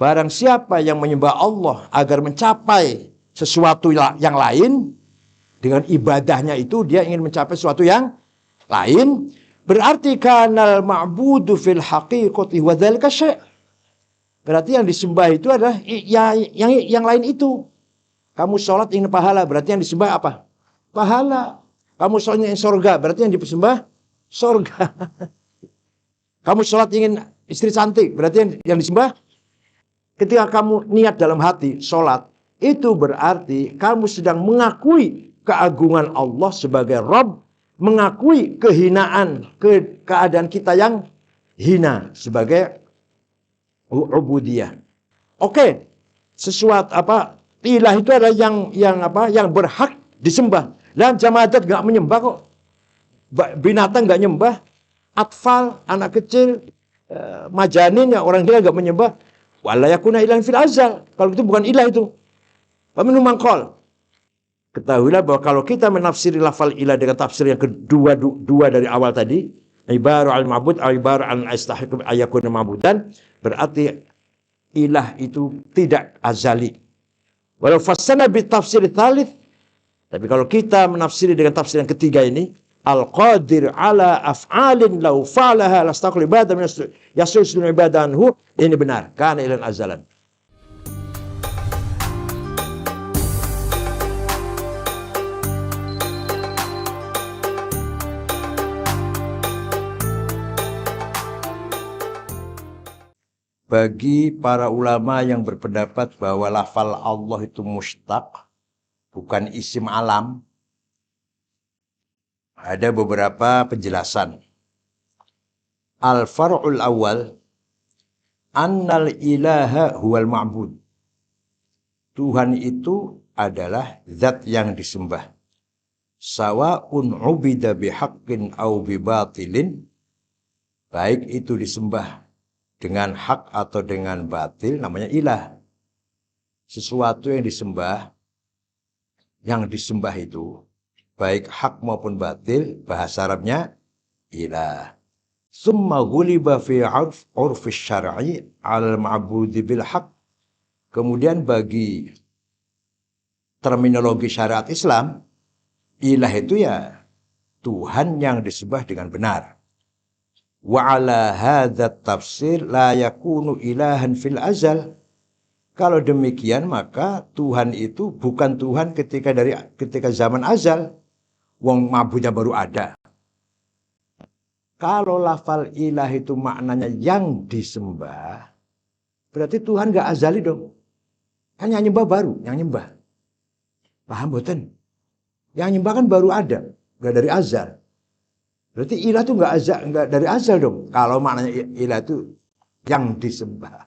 Barang siapa yang menyembah Allah agar mencapai sesuatu yang lain, dengan ibadahnya itu dia ingin mencapai sesuatu yang lain, berarti kanal ma'budu fil haqiqati wa dzalika syai'. Berarti yang disembah itu adalah yang lain itu. Kamu sholat ingin pahala, berarti yang disembah apa? Pahala. Kamu sholat ingin surga, berarti yang disembah surga. Kamu sholat ingin istri cantik, berarti yang disembah. Ketika kamu niat dalam hati sholat, itu berarti kamu sedang mengakui keagungan Allah sebagai Rabb, mengakui kehinaan, keadaan kita yang hina sebagai ubudiyah. Oke, sesuatu ilah itu adalah yang berhak disembah. Dan jamaat nggak menyembah kok. Binatang nggak nyembah, atfal, anak kecil, majanin, ya orang gila nggak menyembah. Wala yakuna ilahan fil azal. Kalau itu bukan ilah itu. Paminum mangkol. Ketahuilah bahwa kalau kita menafsiri lafal ilah dengan tafsir yang kedua dari awal tadi, ibaru al-ma'bud, ibaru al-istahiq ayakuna ma'budan, berarti ilah itu tidak azali. Walau fassana bi tafsir tsalits, tapi kalau kita menafsiri dengan tafsir yang ketiga ini, al-qadir ala af'alin law fa'alaha lastaqul ibadah min yasul ibadah anhu, ini benar, kana ilan azalan. Bagi para ulama yang berpendapat bahwa lafal Allah itu mustaq, bukan isim alam, ada beberapa penjelasan. Al-far'ul awal, annal ilaha huwal ma'bud. Tuhan itu adalah zat yang disembah. Sawa'un ubida bihaqqin au bibatilin, baik itu disembah dengan hak atau dengan batil, namanya ilah. Sesuatu yang disembah itu, baik hak maupun batil, bahasa Arabnya ilah. Summa ghuliba fi urfi syar'i al-ma'budi bil haq. Kemudian bagi terminologi syariat Islam, ilah itu ya Tuhan yang disembah dengan benar. Wa ala hadza tafsir la yakunu ilahan fil azal. Kalau demikian maka Tuhan itu bukan Tuhan ketika zaman azal. Wong mabudnya baru ada. Kalau lafal ilah itu maknanya yang disembah, berarti Tuhan gak azali dong. Kan yang nyembah baru, yang nyembah. Paham boten? Yang nyembah kan baru ada, gak dari azal. Berarti ilah itu nggak dari azal dong. Kalau maknanya ilah itu yang disembah.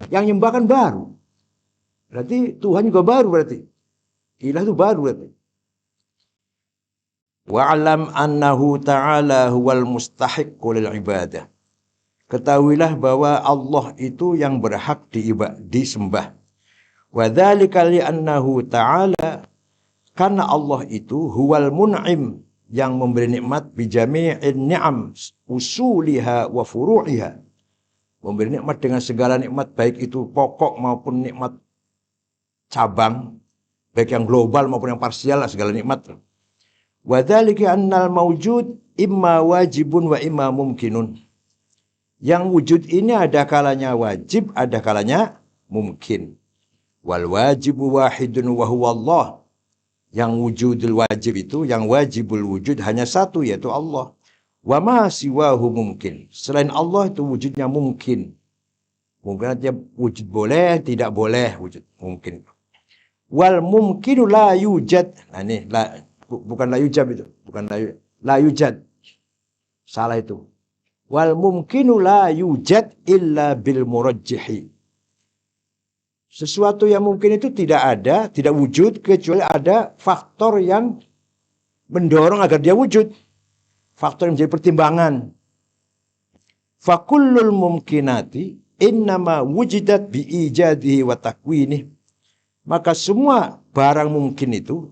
Yang nyembah kan baru. Berarti Tuhan juga baru berarti. Ilah itu baru berarti. Wa'alam annahu ta'ala huwal mustahiqqu lil ibadah. Ketahuilah bahwa Allah itu yang berhak disembah. Wa dzalika li annahu ta'ala, karena Allah itu huwal mun'im, yang memberi nikmat bijami'in ni'am usuliha wa furu'iha. Memberi nikmat dengan segala nikmat, baik itu pokok maupun nikmat cabang, baik yang global maupun yang parsial, segala nikmat. Wa dzalika annal mawjud imma wajibun wa imma mumkinun. Yang wujud ini ada kalanya wajib, ada kalanya mungkin. Wal wajibu wahidun wa huwa Allah. Yang wujudul wajib itu, yang wajibul wujud hanya satu, yaitu Allah. Wa ma siwahu mungkin. Selain Allah itu wujudnya mungkin. Mungkin artinya wujud boleh, tidak boleh wujud mungkin. Wal mumkinu la yujad. Nah ini bukan la yujab itu, bukan la yujad. Salah itu. Wal mumkinu la yujad illa bil murajjihi. Sesuatu yang mungkin itu tidak ada, tidak wujud, kecuali ada faktor yang mendorong agar dia wujud. Faktor yang menjadi pertimbangan. Fakullul mumkinati innama wujidat bi'ijadihi wa takwinih. Maka semua barang mungkin itu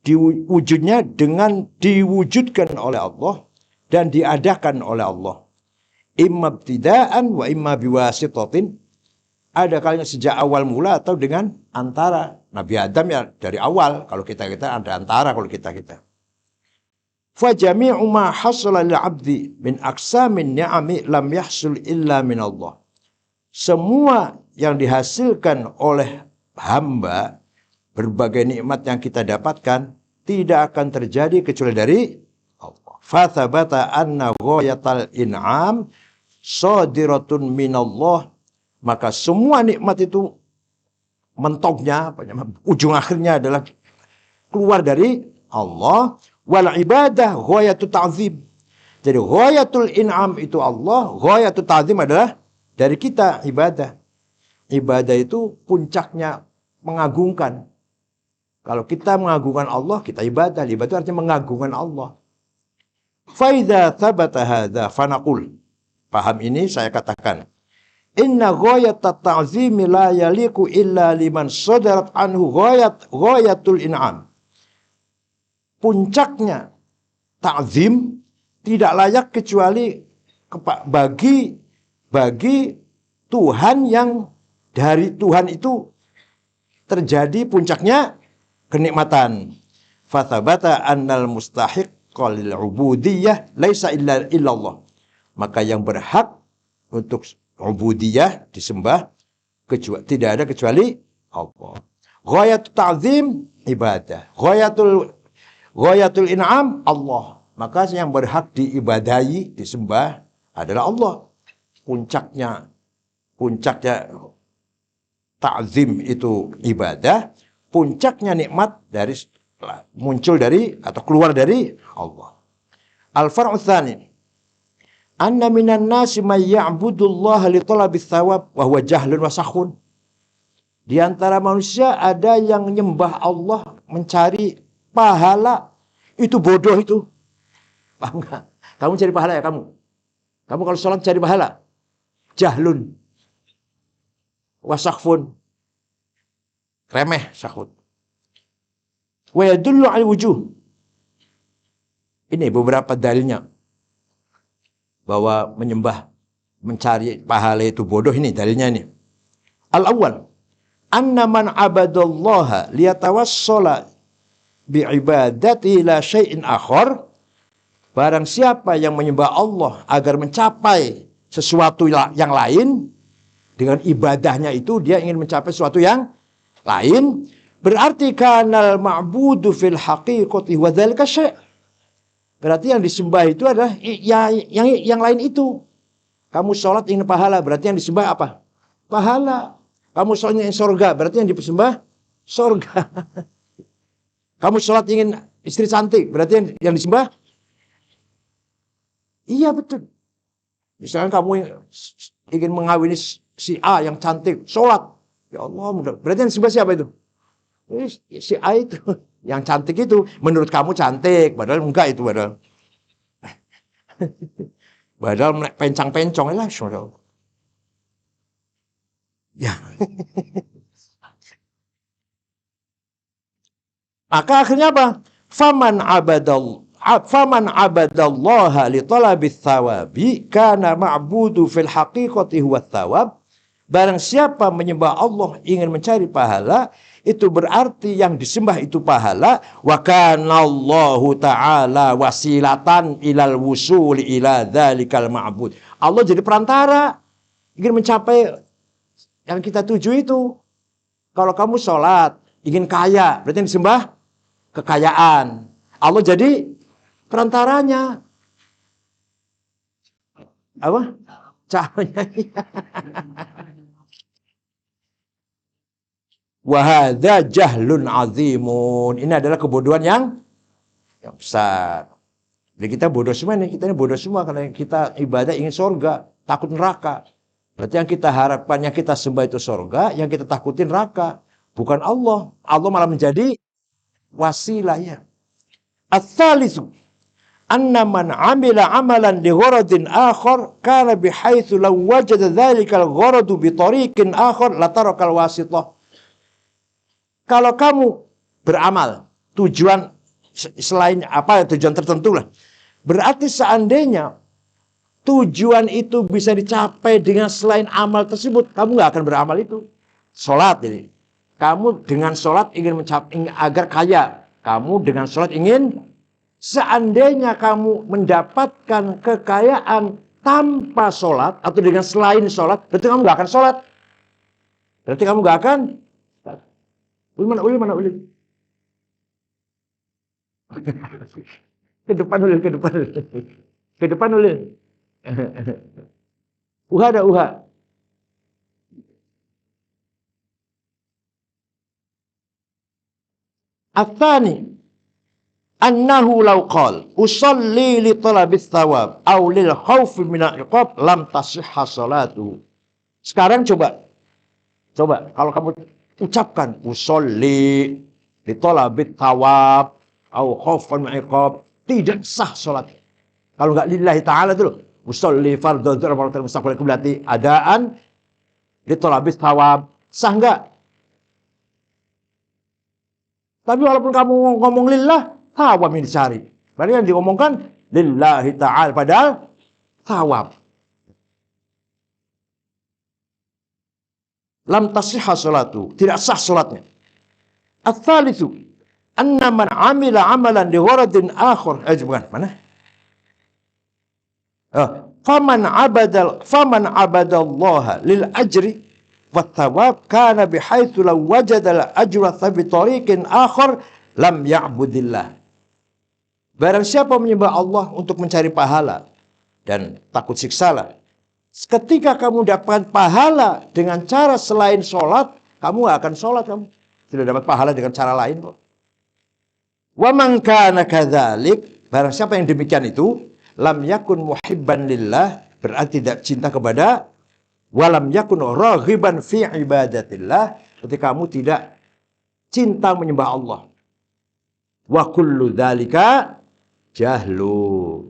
diwujudnya dengan diwujudkan oleh Allah dan diadakan oleh Allah. Imma ibtidaan wa imma biwasitatin. Ada kalanya sejak awal mula atau dengan antara. Nabi Adam ya dari awal. Kalau kita ada antara kalau kita. Fajami'u ma hasala lil 'abdi min aqsamin ni'ami lam yahsul illa min Allah. Semua yang dihasilkan oleh hamba, berbagai nikmat yang kita dapatkan tidak akan terjadi kecuali dari Allah. Fathabata anna ghayatal in'am shadiratun minallah. Maka semua nikmat itu mentoknya, ujung akhirnya adalah keluar dari Allah. Wal ibadah ghayatul ta'zim. Jadi ghayatul in'am itu Allah, ghayatul ta'zim adalah dari kita ibadah. Ibadah itu puncaknya mengagungkan. Kalau kita mengagungkan Allah, kita ibadah. Ibadah itu artinya mengagungkan Allah. Fa idza thabata hadza fanaqul. Paham ini saya katakan. Inna ghayatat ta'zimi la yaliku illa liman sadarat anhu ghayatul in'am. Puncaknya ta'zim tidak layak kecuali bagi Tuhan yang dari Tuhan itu terjadi puncaknya kenikmatan. Fathabata annal mustahiqqa lil ubudiyah laisa illa Allah. Maka yang berhak untuk ubudiyah disembah tidak ada kecuali Allah. Ghayatul ta'zim ibadah. Ghayatul in'am Allah. Maka yang berhak diibadahi, disembah adalah Allah. Puncaknya ta'zim itu ibadah, puncaknya nikmat muncul dari atau keluar dari Allah. Al-far'u tsani. Anna minan nasi may ya'budullaha li talabis thawab wa huwa jahlun wa sakhun. Di antara manusia ada yang menyembah Allah mencari pahala, itu bodoh itu. Paham enggak? Kamu cari pahala ya kamu? Kamu kalau sholat cari pahala? Jahlun. Wasakhfun. Remeh, sakhut. Wa yadullu al wujuh. Ini beberapa dalilnya. Bahwa mencari pahala itu bodoh, ini dalilnya ini. Al-awwal. Anna man abadallaha liyatawassala bi'ibadati la syai'in akhar. Barang siapa yang menyembah Allah agar mencapai sesuatu yang lain, dengan ibadahnya itu dia ingin mencapai sesuatu yang lain, berarti kanal ma'budu fil haqiqati wa dzalika syai'. Berarti yang disembah itu adalah yang lain itu. Kamu sholat ingin pahala, berarti yang disembah apa? Pahala. Kamu sholat ingin surga, berarti yang disembah surga. Kamu sholat ingin istri cantik, berarti yang disembah? Iya betul. Misalkan kamu ingin mengawini si A yang cantik, sholat. Ya Allah, berarti yang disembah siapa itu? Si A itu. Yang cantik itu. Menurut kamu cantik, padahal enggak itu. Padahal pencang-pencong. Ya. Maka akhirnya apa? Faman abadallaha li talabis thawabi kana ma'budu fil haqiqati huwa thawab. Barang siapa menyembah Allah ingin mencari pahala, itu berarti yang disembah itu pahala. Wa kana Allahu ta'ala wasilatan ilal wusuli ila dzalikal ma'bud. Allah jadi perantara ingin mencapai yang kita tuju itu. Kalau kamu sholat ingin kaya, berarti yang disembah kekayaan. Allah jadi perantaranya. Apa? Caranya. Wahada jahlun azimun. Ini adalah kebodohan yang besar. Jadi kita bodoh semua nih. Kita ini bodoh semua karena kita ibadah ingin surga, takut neraka. Berarti yang kita harapkan, yang kita sembah itu surga, yang kita takutin neraka. Bukan Allah. Allah malah menjadi wasilahnya. Ats-tsalitsu anna man 'amila 'amalan li gharadin akhar kana bihaitsu law wajada dzalikal gharadu bi tariqin akhar la tarakal wasithah. Kalau kamu beramal tujuan selain apa tujuan tertentu lah. Berarti seandainya tujuan itu bisa dicapai dengan selain amal tersebut, kamu nggak akan beramal itu. Sholat ini. Kamu dengan sholat ingin mencapai agar kaya. Kamu dengan sholat ingin, seandainya kamu mendapatkan kekayaan tanpa sholat atau dengan selain sholat, berarti kamu nggak akan sholat. Berarti kamu nggak akan. Mana uli? Ke depan uli. Ke depan uli. Uha. Atsani annahu law qala usalli li talabis thawab aw lil khaufi min al-iqab lam tasihha salatu. Sekarang coba kalau kamu ucapkan usolli li talabit thawab au khaufan min al-iqab, tidak sah salat. Kalau enggak lillahi taala itu loh, usolli fardhu dzahar wa mustaqbal qiblati adaan li talabit thawab, sah enggak? Tapi walaupun kamu ngomong lillah, thawab yang dicari. Berarti yang diomongkan lillahi ta'ala, padahal thawab. Lam tasihha salatu, tidak sah salatnya. Ats-tsalitsu anna man 'amila 'amalan li gharadin akhar, bukan, mana? Faman 'abadallaha lil ajri wat thawab kana bihaitsu law wajada al ajra bi tariqin akhar lam ya'budillah. Barang siapa menyembah Allah untuk mencari pahala dan takut siksalah, ketika kamu dapat pahala dengan cara selain sholat, kamu gak akan sholat, kamu tidak dapat pahala dengan cara lain kok. Wa man kana kadzalik, barang siapa yang demikian itu, lam yakun muhibban lillah, berarti tidak cinta kepada, walam yakun raghiban fi ibadatillah, ketika kamu tidak cinta menyembah Allah. Wa kullu dzalika jahlu.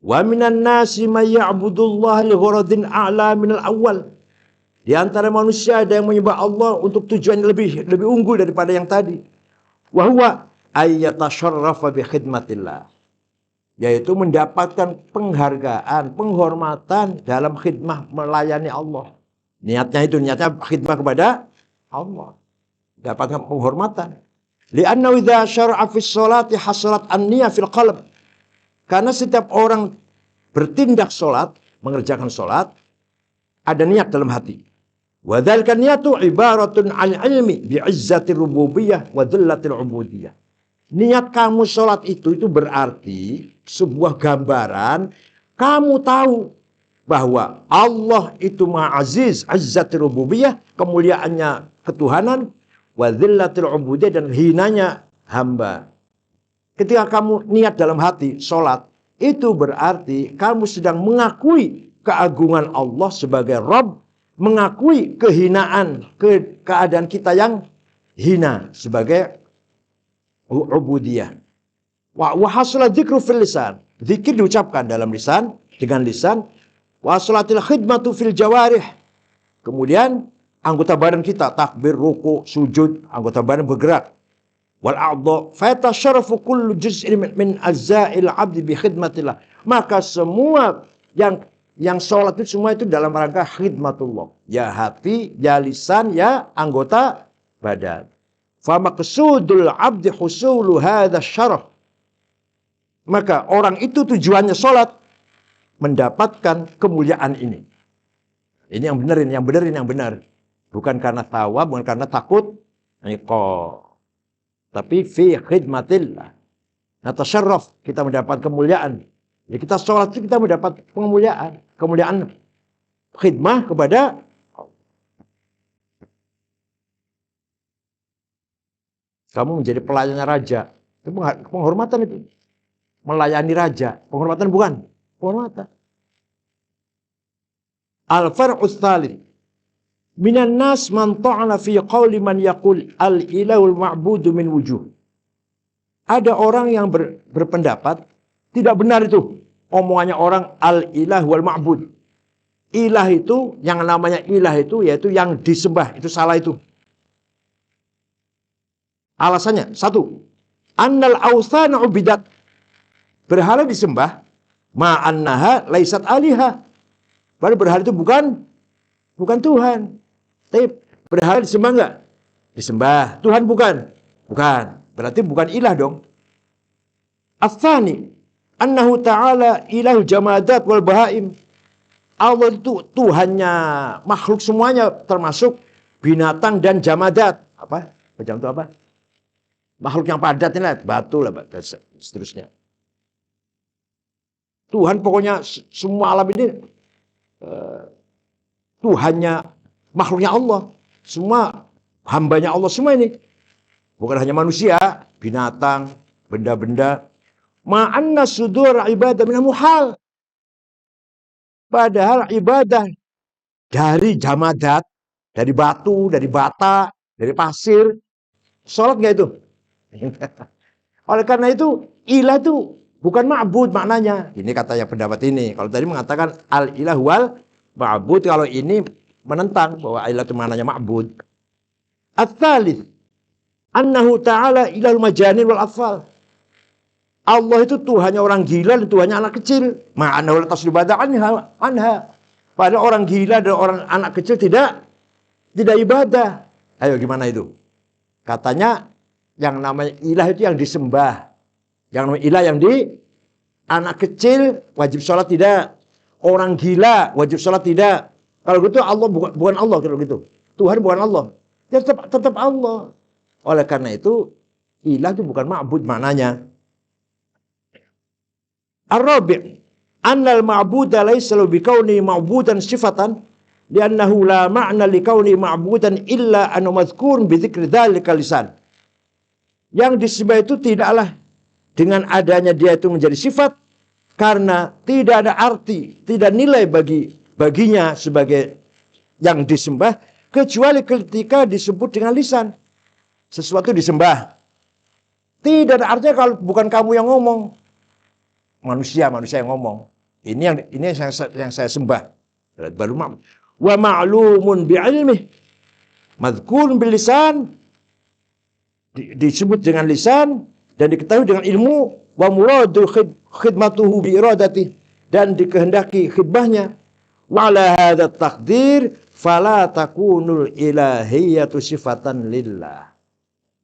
Wa minan nasi may ya'budullah li gharadin a'la minal awwal. Di antara manusia ada yang menyembah Allah untuk tujuan yang lebih unggul daripada yang tadi. Wa huwa ayyatasharrafa bi khidmatillah. Yaitu mendapatkan penghargaan, penghormatan dalam khidmah melayani Allah. Niatnya khidmah kepada Allah. Dapatkan penghormatan. Li'anna idza syara'a fi sholati hasalat an-niyah fil qalb. Karena setiap orang bertindak sholat, mengerjakan sholat, ada niat dalam hati. Wa dzalika niyatu ibaratun 'an ilmi bi'izzatir rububiyyah wa dhillatil 'ubudiyah. Niat kamu sholat itu berarti sebuah gambaran kamu tahu bahwa Allah itu Maha Aziz, izzatir rububiyah, kemuliaannya ketuhanan, wa dhillatil 'ubudiyah, dan hinanya hamba. Ketika kamu niat dalam hati sholat, itu berarti kamu sedang mengakui keagungan Allah sebagai Rabb, mengakui kehinaan, keadaan kita yang hina sebagai ubudiyah. Wa hasala dzikru fil lisan. Zikir diucapkan dalam lisan, dengan lisan. Wa hasalatil khidmatu fil jawarih. Kemudian anggota badan kita takbir, ruku, sujud, anggota badan bergerak. Wal a'dha fa tasharrafu kullu juz'in min ajza'il 'abdi bi khidmatillah. Maka semua yang sholat itu semua itu dalam rangka khidmatullah. Ya hati, ya lisan, ya anggota badan. Fa maqsudul 'abdi husulu hadza syaraf. Maka orang itu tujuannya sholat mendapatkan kemuliaan ini. Ini yang benar. Bukan karena tawab, bukan karena takut iqab. Tapi fi khidmatillah. Natasyarraf, kita mendapat kemuliaan. Ya, kita sholat itu kita mendapat kemuliaan. Kemuliaan khidmah kepada Allah. Kamu menjadi pelayan raja. Itu penghormatan itu. Melayani raja. Penghormatan bukan? Penghormatan. Al-far'us tsalits. Minan nas man ta'ana fi qawli man yaqul al-ilahul ma'budu min wujuh. Ada orang yang berpendapat tidak benar itu omongannya orang al-ilah wal ma'bud. Ilah itu, yang namanya ilah itu yaitu yang disembah, itu salah itu. Alasannya, satu, annal awthana ubidat. Berhala disembah Ma'annaha laisat aliha. Padahal berhala itu bukan Tuhan. Tapi berhala disembah enggak? Disembah. Tuhan bukan? Bukan. Berarti bukan ilah dong. Ats-tsani annahu ta'ala ilahul jamadat wal bahaim. Allah itu Tuhannya makhluk semuanya, termasuk binatang dan jamadat. Apa? Jam itu apa? Makhluk yang padat ini lah, batu lah, dan seterusnya. Tuhan pokoknya semua alam ini Tuhannya, makhluknya Allah. Semua hambanya Allah semua ini. Bukan hanya manusia, binatang, benda-benda. Ma'anna sudur ibadah minal muhal. Padahal ibadah dari jamadat, dari batu, dari bata, dari pasir, sholat nggak itu? Oleh karena itu, ilah itu bukan ma'bud maknanya. Ini katanya pendapat ini. Kalau tadi mengatakan al-ilah wal ma'bud, kalau ini menentang bahwa ilah itu maknanya ma'bud. Ats-tsalits annahu ta'ala ilahul majanin wal atfal. Allah itu Tuhannya orang gila dan Tuhannya anak kecil. Ma'anahu la tasribada anha. Padahal orang gila dan orang anak kecil tidak ibadah. Ayo gimana itu? Katanya yang namanya ilah itu yang disembah. Yang namanya ilah yang anak kecil wajib sholat tidak. Orang gila wajib sholat tidak. Kalau gitu Allah bukan Allah kalau gitu. Tuhan bukan Allah. Ya tetap Allah. Oleh karena itu ilah itu bukan ma'bud maknanya. Ar-rabi' annal ma'buda laysa bikauni ma'budan sifatan li'annahu la ma'na likauni ma'budan illa an madhkurun bi dzikri dzalika lisan. Yang disembah itu tidaklah dengan adanya dia itu menjadi sifat, karena tidak ada arti, tidak nilai baginya sebagai yang disembah kecuali ketika disebut dengan lisan. Sesuatu disembah. Tidak ada artinya kalau bukan kamu yang ngomong. Manusia yang ngomong. Ini yang saya sembah. Baru wa ma'lumun bi'ilmih. Madhkurun bil lisan. Disebut dengan lisan dan diketahui dengan ilmu. Wa muradu khidmatuhu bi iradati, dan dikehendaki khidmahnya. Wa ala hadza taqdir fala takunul ilahiyatu sifatan lillah.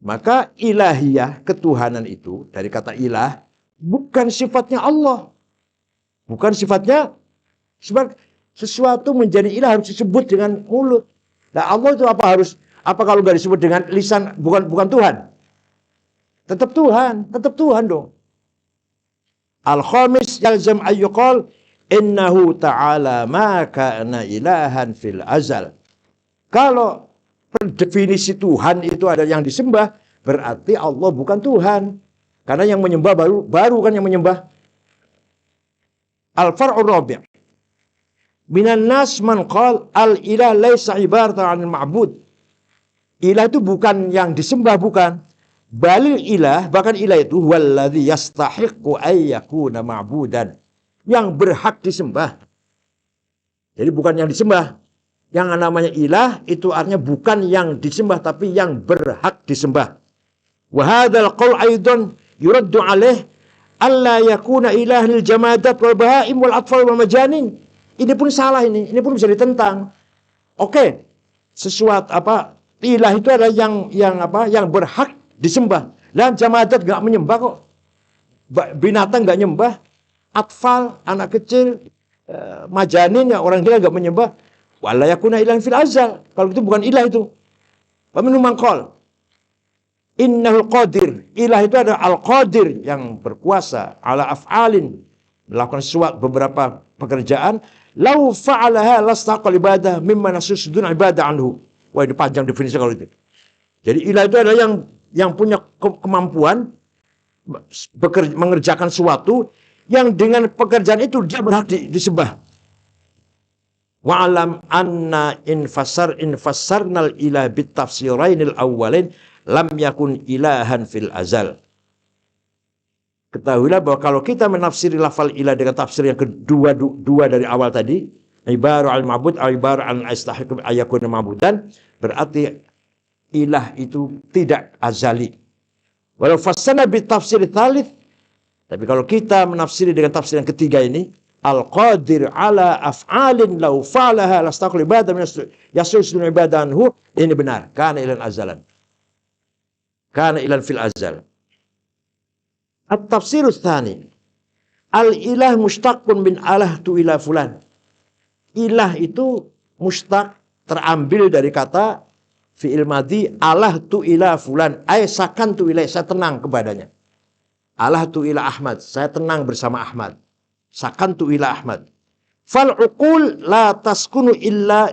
Maka ilahiyah, ketuhanan itu dari kata ilah, bukan sifatnya Allah. Bukan sifatnya. Sebab sesuatu menjadi ilah harus disebut dengan mulut. Nah Allah itu apa kalau nggak disebut dengan lisan, bukan Tuhan? Tetap Tuhan dong. Al-khamis yalzam ayyuqal innahu ta'ala ma kana ilahan fil azal. Kalau definisi Tuhan itu ada yang disembah, berarti Allah bukan Tuhan. Karena yang menyembah baru kan yang menyembah. Al-far'ur rabi'. Minan nas man qal al-ilah laisa ibaratan 'anil ma'bud. Ilah itu bukan yang disembah, bukan. Balil ilah, bahkan ilah itu walladzi yastahiqqu ay yakuna ma'budan. Yang berhak disembah. Jadi bukan yang disembah. Yang namanya ilah itu artinya bukan yang disembah, tapi yang berhak disembah. Wa hadzal qaul aidan yuraddu alaih alla yakuna ilahil jamadat wal bahaim wal atfal wal majanin. Ini pun salah ini pun bisa ditentang. Oke. Sesuatu ilah itu adalah yang berhak disembah. Dan jamadat enggak menyembah kok. Binatang enggak nyembah, atfal anak kecil, majanin ya orang gila enggak menyembah. Wala yakuna ilahan fil azal. Kalau itu bukan ilah itu. Wa minhum man qala innahul qadir. Ilah itu adalah al-qadir, yang berkuasa, ala af'alin, melakukan beberapa pekerjaan. Lau fa'alaha lastaqal ibadah mimma nasusudun ibadah anhu. Wah, ini panjang definisi kalau itu. Jadi ilah itu adalah yang punya kemampuan mengerjakan sesuatu yang dengan pekerjaan itu dia berhak disembah. Wa'alam anna infassarnal ilah bitafsirainil awwalin lam yakun ilahan fil azal. Ketahuilah bahwa kalau kita menafsiri lafal ilah dengan tafsir yang kedua dari awal tadi, ibaru al-ma'bud, ibaru al-istahiq ayakun ma'budan, berarti ilah itu tidak azali. Walau fassana bitafsir tsalits, Tapi kalau kita menafsiri dengan tafsir yang ketiga ini, al-qadir ala af'alin law fa'alaha lastaqul ibadah min yasul ibadah anhu, ini benar. Kana ilan azalan. Kana ilan fil azal. At-tafsirus tsani. Al-ilah mushtaqun min alah tu ila fulan. Ilah itu mushtaq, terambil dari kata fi'il madhi alah tu ila fulan. Ay sakan tu ila, saya tenang kepadanya. Alah tu ila Ahmad, saya tenang bersama Ahmad. Sakan tu ila Ahmad. Fal uqul la taskunu illa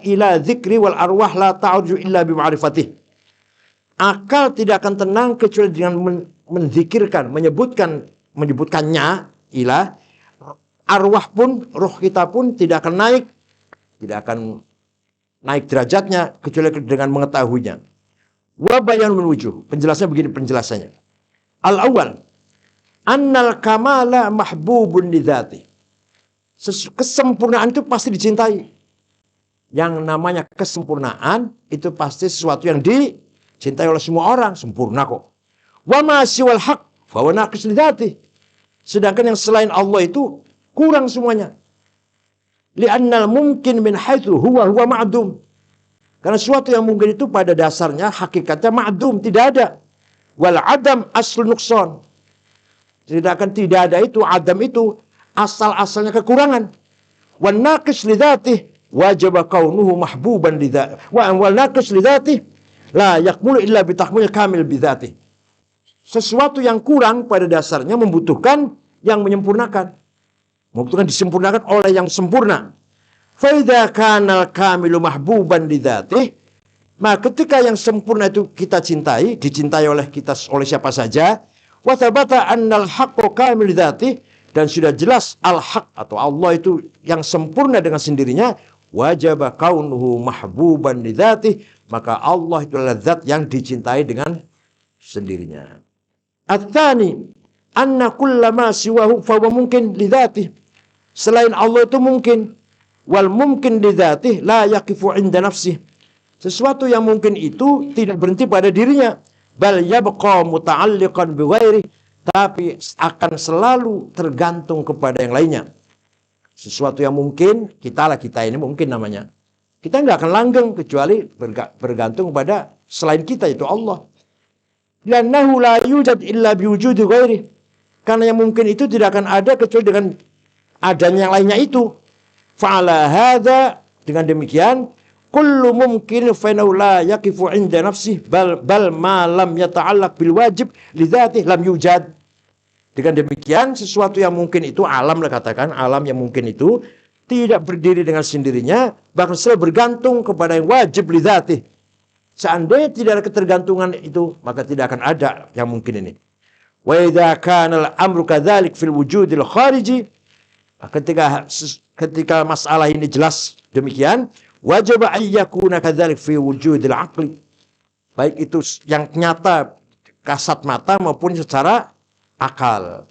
ila dzikri wal arwah la ta'uju illa bi ma'rifatih. Akal tidak akan tenang kecuali dengan menzikirkan, menyebutkannya ilah. Arwah pun, roh kita pun tidak akan naik derajatnya kecuali dengan mengetahuinya. Wa bayanul wujuh. Penjelasannya begini penjelasannya. Al-awwal, annal kamala mahbubun lidzati. Kesempurnaan itu pasti dicintai. Yang namanya kesempurnaan itu pasti sesuatu yang dicintai oleh semua orang, sempurna kok. Wa ma siwal haq fa huwa naqis lidzati. Sedangkan yang selain Allah itu kurang semuanya. Li'annal mumkin min haitsu huwa ma'dum. Karena sesuatu yang mungkin itu pada dasarnya hakikatnya ma'dum, tidak ada. Wal adam aslu nuqsan. Sedangkan tidak ada itu, adam itu asal-asalnya kekurangan. Wan naqis lidzatih wajib kaunuhu mahbuban lidzatih. Wal naqis lidzatih la yakmulu illa bi tahmil kamil bidzatih. Sesuatu yang kurang pada dasarnya membutuhkan yang menyempurnakan. Membutuhkan disempurnakan oleh yang sempurna. Fa idza kana al-kamilu mahbuban lidzatih, maka ketika yang sempurna itu kita cintai, dicintai oleh kita, oleh siapa saja, wa thabata annal haqqu kamil dzati, dan sudah jelas al-haq atau Allah itu yang sempurna dengan sendirinya, wajib kaunuhu mahbuban lidzati, maka Allah itu adalah zat yang dicintai dengan sendirinya. At-tsani anna kullama siwahu fa huwa mungkin lidzati. Selain Allah itu mungkin, wal mumkin lidzati la yaqifu 'inda nafsihi. Sesuatu yang mungkin itu tidak berhenti pada dirinya. Bal yabqa muta'alliqan bi ghairi, tapi akan selalu tergantung kepada yang lainnya. Sesuatu yang mungkin, kita ini mungkin namanya. Kita nggak akan langgeng kecuali bergantung kepada selain kita, itu Allah. Lannahu la yujad illa bi wujudi ghairi. Karena yang mungkin itu tidak akan ada kecuali dengan adanya yang lainnya itu. Fa'ala hadza, dengan demikian kullu mumkin fa la yaqifu 'inda nafsihi bal ma lam yata'allaq bil wajib lidzatihi lam yujad. Dengan demikian sesuatu yang mungkin itu, alam lah katakan, alam yang mungkin itu tidak berdiri dengan sendirinya, bahkan selalu bergantung kepada yang wajib lidzatihi. Seandainya tidak ada ketergantungan itu, maka tidak akan ada yang mungkin ini. Wa idza kana al-amru kadzalik fil wujudil khariji, ketika masalah ini jelas demikian, wajib ayyakuna kadzalik fi wujudil aqli. Baik itu yang nyata kasat mata maupun secara akal.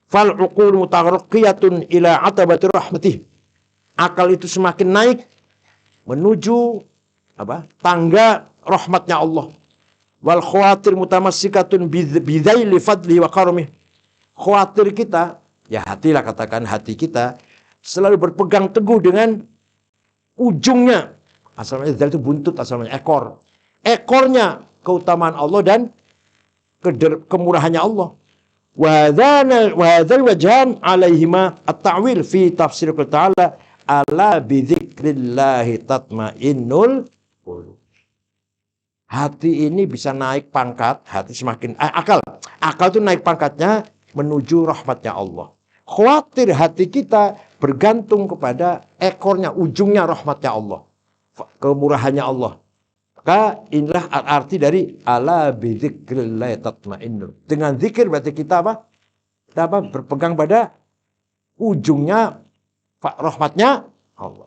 Fal uqul mutaghaqiyatun ila atabati rahmatih. Akal itu semakin naik menuju tangga rahmatnya Allah. Wal khawatir mutamassikatun bidzaili fadli wa karamih. Khawatir kita, ya hatilah katakan, hati kita selalu berpegang teguh dengan ujungnya. Asalnya itu buntut, asalnya ekor. Ekornya keutamaan Allah dan kemurahannya Allah. Wa hadzal wajhan alaihima at-ta'wil fi tafsir ta'ala ala bi dzikrillah tatmainnul qulub. Hati ini bisa naik pangkat, hati semakin akal itu naik pangkatnya menuju rahmatnya Allah. Khawatir hati kita bergantung kepada ekornya, ujungnya rahmatnya Allah, kemurahannya Allah. Maka inilah arti dari ala bidzikrillah tatmainnul. Dengan zikir berarti kita berpegang pada ujungnya rahmatnya Allah.